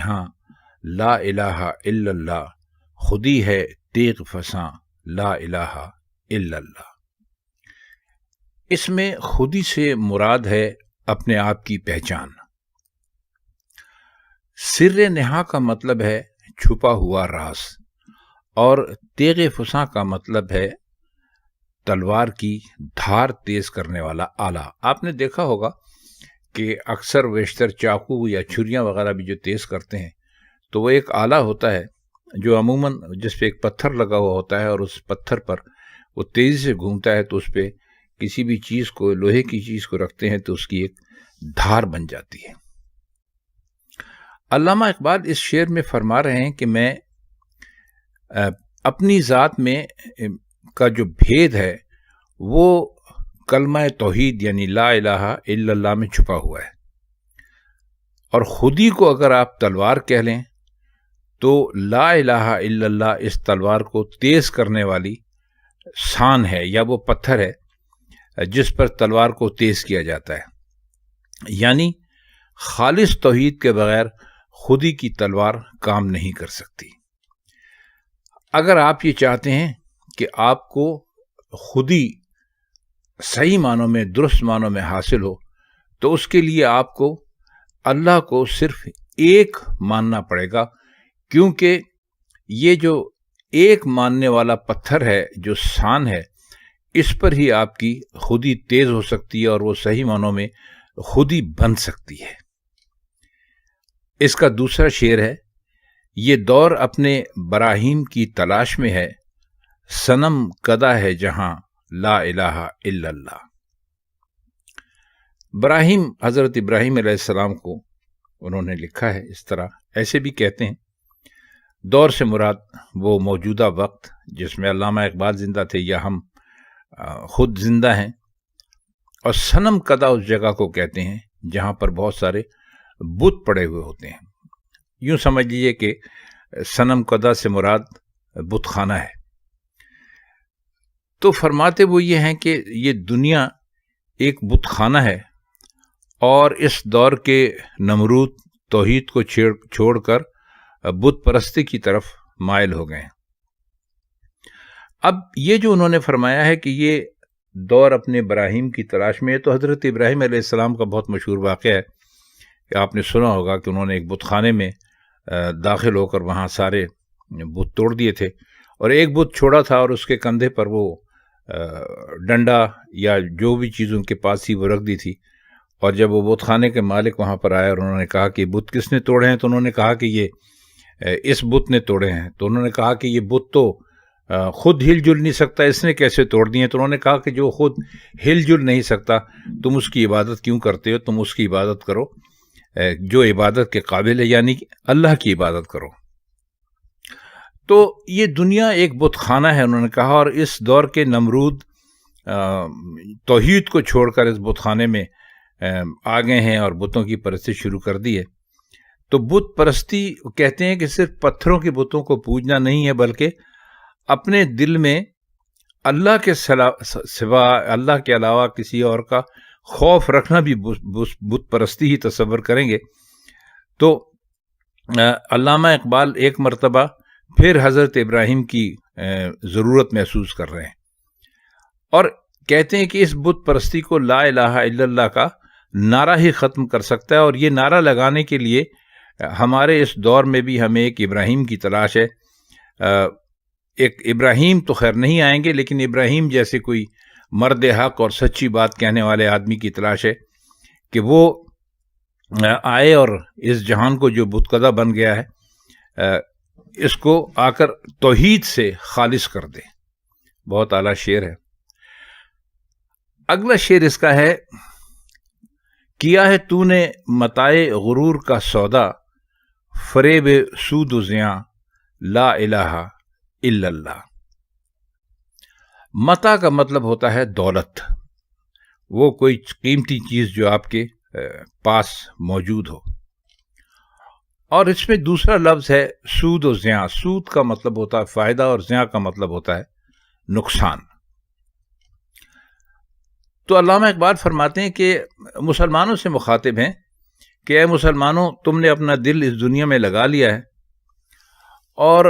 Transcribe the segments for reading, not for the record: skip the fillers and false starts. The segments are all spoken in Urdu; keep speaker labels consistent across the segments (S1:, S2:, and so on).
S1: جہاں لا الہ الا اللہ، خودی ہے تیغ فساں لا الہ الا اللہ۔ اس میں خودی سے مراد ہے اپنے آپ کی پہچان۔ سر نہا کا مطلب ہے چھپا ہوا راز، اور تیغ فساں کا مطلب ہے تلوار کی دھار تیز کرنے والا آلہ۔ آپ نے دیکھا ہوگا کہ اکثر بیشتر چاقو یا چھریاں وغیرہ بھی جو تیز کرتے ہیں تو وہ ایک آلہ ہوتا ہے جو عموماً جس پہ ایک پتھر لگا ہوا ہوتا ہے، اور اس پتھر پر وہ تیزی سے گھومتا ہے، تو اس پہ کسی بھی چیز کو، لوہے کی چیز کو رکھتے ہیں تو اس کی ایک دھار بن جاتی ہے۔ علامہ اقبال اس شعر میں فرما رہے ہیں کہ میں اپنی ذات میں کا جو بھید ہے وہ کلمہ توحید یعنی لا الہ الا اللہ میں چھپا ہوا ہے، اور خودی کو اگر آپ تلوار کہہ لیں تو لا الہ الا اللہ اس تلوار کو تیز کرنے والی سان ہے، یا وہ پتھر ہے جس پر تلوار کو تیز کیا جاتا ہے۔ یعنی خالص توحید کے بغیر خودی کی تلوار کام نہیں کر سکتی۔ اگر آپ یہ چاہتے ہیں کہ آپ کو خودی صحیح معنوں میں، درست معنوں میں حاصل ہو، تو اس کے لیے آپ کو اللہ کو صرف ایک ماننا پڑے گا، کیونکہ یہ جو ایک ماننے والا پتھر ہے، جو سان ہے، اس پر ہی آپ کی خودی تیز ہو سکتی ہے اور وہ صحیح معنوں میں خودی بن سکتی ہے۔ اس کا دوسرا شعر ہے، یہ دور اپنے براہیم کی تلاش میں ہے، صنم کدا ہے جہاں لا الہ الا اللہ۔ براہیم، حضرت ابراہیم علیہ السلام کو انہوں نے لکھا ہے اس طرح، ایسے بھی کہتے ہیں دور سے مراد وہ موجودہ وقت جس میں علامہ اقبال زندہ تھے یا ہم خود زندہ ہیں، اور صنم کدا اس جگہ کو کہتے ہیں جہاں پر بہت سارے بت پڑے ہوئے ہوتے ہیں۔ یوں سمجھ لیجئے کہ صنم کدا سے مراد بت خانہ ہے۔ تو فرماتے وہ یہ ہیں کہ یہ دنیا ایک بت خانہ ہے، اور اس دور کے نمرود توحید کو چھوڑ کر بت پرستی کی طرف مائل ہو گئے۔ اب یہ جو انہوں نے فرمایا ہے کہ یہ دور اپنے براہیم کی تلاش میں ہے، تو حضرت ابراہیم علیہ السلام کا بہت مشہور واقعہ ہے کہ آپ نے سنا ہوگا کہ انہوں نے ایک بت خانے میں داخل ہو کر وہاں سارے بت توڑ دیے تھے، اور ایک بت چھوڑا تھا اور اس کے کندھے پر وہ ڈنڈا یا جو بھی چیز ان کے پاس تھی وہ رکھ دی تھی، اور جب وہ بت خانے کے مالک وہاں پر آئے اور انہوں نے کہا کہ بت کس نے توڑے ہیں، تو انہوں نے کہا کہ یہ اس بت نے توڑے ہیں۔ تو انہوں نے کہا کہ یہ بت تو خود ہل جل نہیں سکتا، اس نے کیسے توڑ دیے؟ تو انہوں نے کہا کہ جو خود ہل جل نہیں سکتا تم اس کی عبادت کیوں کرتے ہو؟ تم اس کی عبادت کرو جو عبادت کے قابل ہے، یعنی کہ اللہ کی عبادت کرو۔ تو یہ دنیا ایک بت خانہ ہے انہوں نے کہا، اور اس دور کے نمرود توحید کو چھوڑ کر اس بت خانے میں آ گئے ہیں اور بتوں کی پرستی شروع کر دی ہے۔ تو بت پرستی کہتے ہیں کہ صرف پتھروں کے بتوں کو پوجنا نہیں ہے، بلکہ اپنے دل میں اللہ کے سوا، اللہ کے علاوہ کسی اور کا خوف رکھنا بھی بت پرستی ہی تصور کریں گے۔ تو علامہ اقبال ایک مرتبہ پھر حضرت ابراہیم کی ضرورت محسوس کر رہے ہیں، اور کہتے ہیں کہ اس بت پرستی کو لا الہ الا اللہ کا نعرہ ہی ختم کر سکتا ہے، اور یہ نعرہ لگانے کے لیے ہمارے اس دور میں بھی ہمیں ایک ابراہیم کی تلاش ہے۔ ایک ابراہیم تو خیر نہیں آئیں گے، لیکن ابراہیم جیسے کوئی مرد حق اور سچی بات کہنے والے آدمی کی تلاش ہے کہ وہ آئے اور اس جہان کو جو بت کدہ بن گیا ہے اس کو آ کر توحید سے خالص کر دے۔ بہت اعلیٰ شعر ہے۔ اگلا شعر اس کا ہے، کیا ہے تو نے متاع غرور کا سودا، فریب سود و زیاں لا الہ الا اللہ۔ متاع کا مطلب ہوتا ہے دولت، وہ کوئی قیمتی چیز جو آپ کے پاس موجود ہو، اور اس میں دوسرا لفظ ہے سود و زیاں۔ سود کا مطلب ہوتا ہے فائدہ، اور زیاں کا مطلب ہوتا ہے نقصان۔ تو علامہ اقبال فرماتے ہیں کہ مسلمانوں سے مخاطب ہیں کہ اے مسلمانوں، تم نے اپنا دل اس دنیا میں لگا لیا ہے اور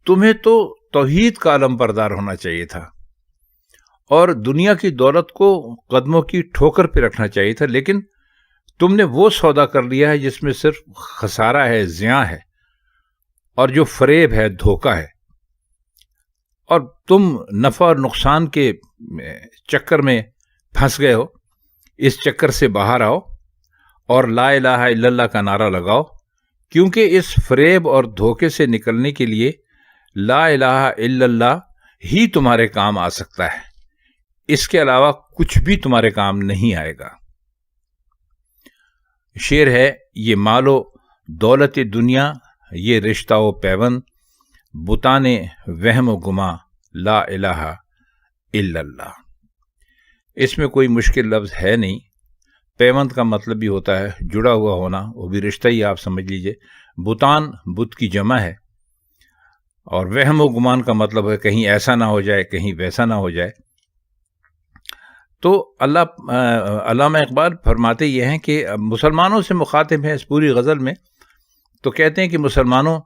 S1: تمہیں تو توحید کا علم بردار ہونا چاہیے تھا اور دنیا کی دولت کو قدموں کی ٹھوکر پہ رکھنا چاہیے تھا، لیکن تم نے وہ سودا کر لیا ہے جس میں صرف خسارہ ہے، زیاں ہے، اور جو فریب ہے، دھوکہ ہے، اور تم نفع اور نقصان کے چکر میں پھنس گئے ہو۔ اس چکر سے باہر آؤ اور لا الہ الا اللہ کا نعرہ لگاؤ، کیونکہ اس فریب اور دھوکے سے نکلنے کے لیے لا الہ الا اللہ ہی تمہارے کام آ سکتا ہے، اس کے علاوہ کچھ بھی تمہارے کام نہیں آئے گا۔ شعر ہے، یہ مال و دولت دنیا، یہ رشتہ و پیوند، بتانے وہم و گما، لا الہ الا اللہ۔ اس میں کوئی مشکل لفظ ہے نہیں۔ پیوند کا مطلب بھی ہوتا ہے جڑا ہوا ہونا، وہ بھی رشتہ ہی آپ سمجھ لیجئے۔ بتان بت کی جمع ہے، اور وہم و گمان کا مطلب ہے کہیں ایسا نہ ہو جائے، کہیں ویسا نہ ہو جائے۔ تو علامہ اقبال فرماتے یہ ہیں کہ مسلمانوں سے مخاطب ہیں اس پوری غزل میں، تو کہتے ہیں کہ مسلمانوں،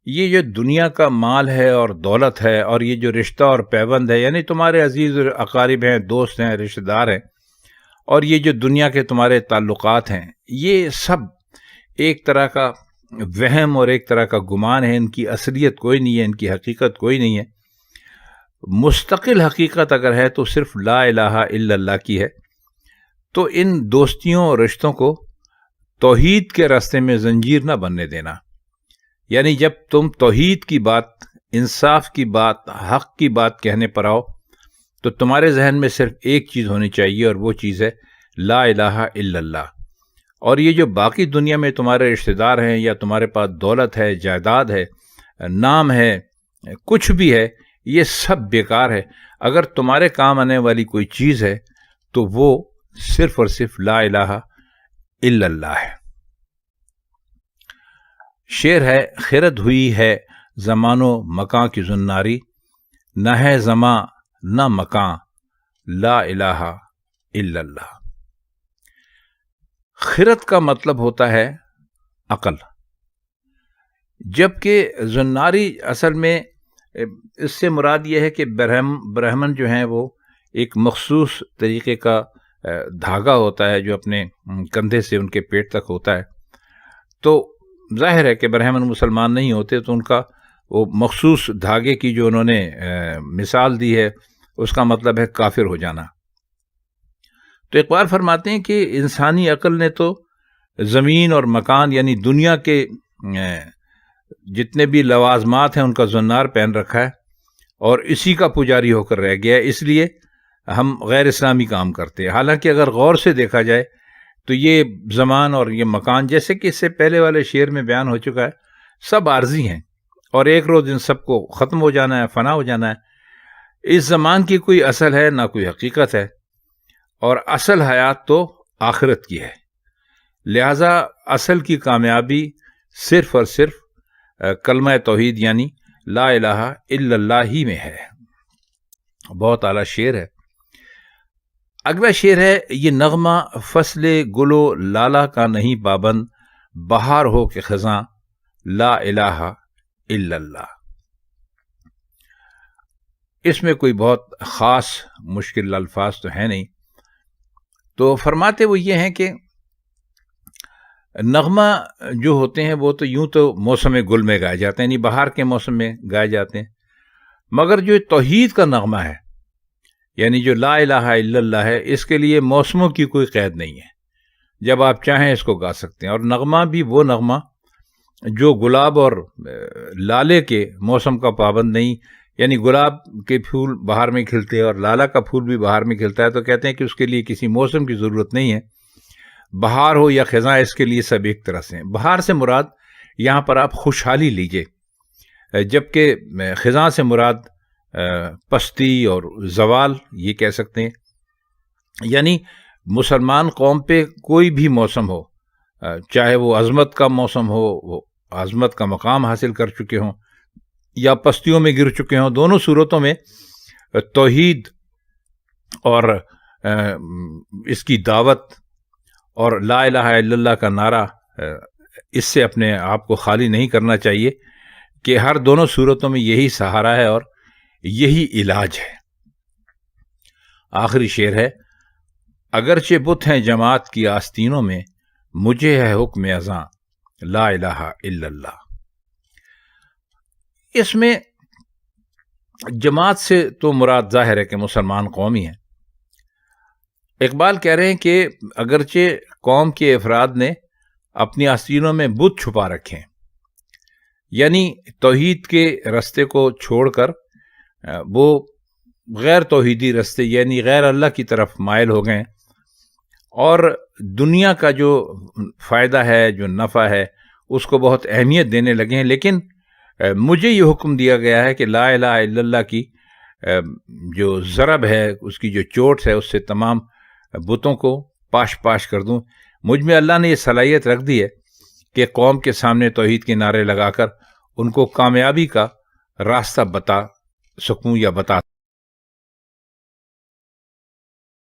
S1: یہ جو دنیا کا مال ہے اور دولت ہے، اور یہ جو رشتہ اور پیوند ہے، یعنی تمہارے عزیز اقارب ہیں، دوست ہیں، رشتہ دار ہیں، اور یہ جو دنیا کے تمہارے تعلقات ہیں، یہ سب ایک طرح کا وہم اور ایک طرح کا گمان ہے، ان کی اصلیت کوئی نہیں ہے، ان کی حقیقت کوئی نہیں ہے۔ مستقل حقیقت اگر ہے تو صرف لا الہ الا اللہ کی ہے۔ تو ان دوستیوں اور رشتوں کو توحید کے راستے میں زنجیر نہ بننے دینا، یعنی جب تم توحید کی بات، انصاف کی بات، حق کی بات کہنے پر آؤ تو تمہارے ذہن میں صرف ایک چیز ہونی چاہیے، اور وہ چیز ہے لا الہ الا اللہ۔ اور یہ جو باقی دنیا میں تمہارے رشتہ دار ہیں، یا تمہارے پاس دولت ہے، جائیداد ہے، نام ہے، کچھ بھی ہے، یہ سب بیکار ہے۔ اگر تمہارے کام آنے والی کوئی چیز ہے تو وہ صرف اور صرف لا الہ الا اللہ ہے۔ شعر ہے، خرد ہوئی ہے زمان و مکان کی زناری، نہ ہے زمان نہ مکان، لا الہ الا اللہ۔ خرد کا مطلب ہوتا ہے عقل، جبکہ زناری اصل میں اس سے مراد یہ ہے کہ برہمن جو ہیں وہ ایک مخصوص طریقے کا دھاگا ہوتا ہے جو اپنے کندھے سے ان کے پیٹ تک ہوتا ہے۔ تو ظاہر ہے کہ برہمن مسلمان نہیں ہوتے، تو ان کا وہ مخصوص دھاگے کی جو انہوں نے مثال دی ہے، اس کا مطلب ہے کافر ہو جانا۔ تو اقبال فرماتے ہیں کہ انسانی عقل نے تو زمین اور مکان، یعنی دنیا کے جتنے بھی لوازمات ہیں، ان کا زنار پہن رکھا ہے، اور اسی کا پجاری ہو کر رہ گیا ہے۔ اس لیے ہم غیر اسلامی کام کرتے ہیں۔ حالانکہ اگر غور سے دیکھا جائے تو یہ زمان اور یہ مکان، جیسے کہ اس سے پہلے والے شعر میں بیان ہو چکا ہے، سب عارضی ہیں، اور ایک روز ان سب کو ختم ہو جانا ہے، فنا ہو جانا ہے۔ اس زمان کی کوئی اصل ہے نہ کوئی حقیقت ہے، اور اصل حیات تو آخرت کی ہے۔ لہذا اصل کی کامیابی صرف اور صرف کلمہ توحید یعنی لا الہ الا اللہ ہی میں ہے۔ بہت اعلیٰ شعر ہے۔ اگلا شعر ہے، یہ نغمہ فصل گل و لالا کا نہیں پابند، بہار ہو کہ خزاں، لا الہ الا اللہ۔ اس میں کوئی بہت خاص مشکل الفاظ تو ہے نہیں۔ تو فرماتے وہ یہ ہیں کہ نغمہ جو ہوتے ہیں وہ تو یوں تو موسم گل میں گائے جاتے ہیں، یعنی بہار کے موسم میں گائے جاتے ہیں، مگر جو توحید کا نغمہ ہے، یعنی جو لا الہ الا اللہ ہے، اس کے لیے موسموں کی کوئی قید نہیں ہے۔ جب آپ چاہیں اس کو گا سکتے ہیں۔ اور نغمہ بھی وہ نغمہ جو گلاب اور لالے کے موسم کا پابند نہیں، یعنی گلاب کے پھول بہار میں کھلتے ہیں اور لالا کا پھول بھی بہار میں کھلتا ہے، تو کہتے ہیں کہ اس کے لیے کسی موسم کی ضرورت نہیں ہے۔ بہار ہو یا خزاں، اس کے لیے سب ایک طرح سے ہیں۔ بہار سے مراد یہاں پر آپ خوشحالی لیجئے، جبکہ خزاں سے مراد پستی اور زوال یہ کہہ سکتے ہیں۔ یعنی مسلمان قوم پہ کوئی بھی موسم ہو، چاہے وہ عظمت کا موسم ہو، وہ عظمت کا مقام حاصل کر چکے ہوں یا پستیوں میں گر چکے ہوں، دونوں صورتوں میں توحید اور اس کی دعوت اور لا الہ الا اللہ کا نعرہ اس سے اپنے آپ کو خالی نہیں کرنا چاہیے کہ ہر دونوں صورتوں میں یہی سہارا ہے اور یہی علاج ہے۔ آخری شعر ہے، اگرچہ بت ہیں جماعت کی آستینوں میں، مجھے ہے حکم ازاں لا الہ الا اللہ۔ اس میں جماعت سے تو مراد ظاہر ہے کہ مسلمان قوم ہی ہیں۔ اقبال کہہ رہے ہیں کہ اگرچہ قوم کے افراد نے اپنی آستینوں میں بت چھپا رکھے ہیں، یعنی توحید کے رستے کو چھوڑ کر وہ غیر توحیدی رستے یعنی غیر اللہ کی طرف مائل ہو گئے، اور دنیا کا جو فائدہ ہے، جو نفع ہے، اس کو بہت اہمیت دینے لگے ہیں۔ لیکن مجھے یہ حکم دیا گیا ہے کہ لا الہ الا اللہ کی جو ضرب ہے، اس کی جو چوٹ ہے، اس سے تمام بتوں کو پاش پاش کر دوں۔ مجھ میں اللہ نے یہ صلاحیت رکھ دی ہے کہ قوم کے سامنے توحید کے نعرے لگا کر ان کو کامیابی کا راستہ بتا سکوں یا بتا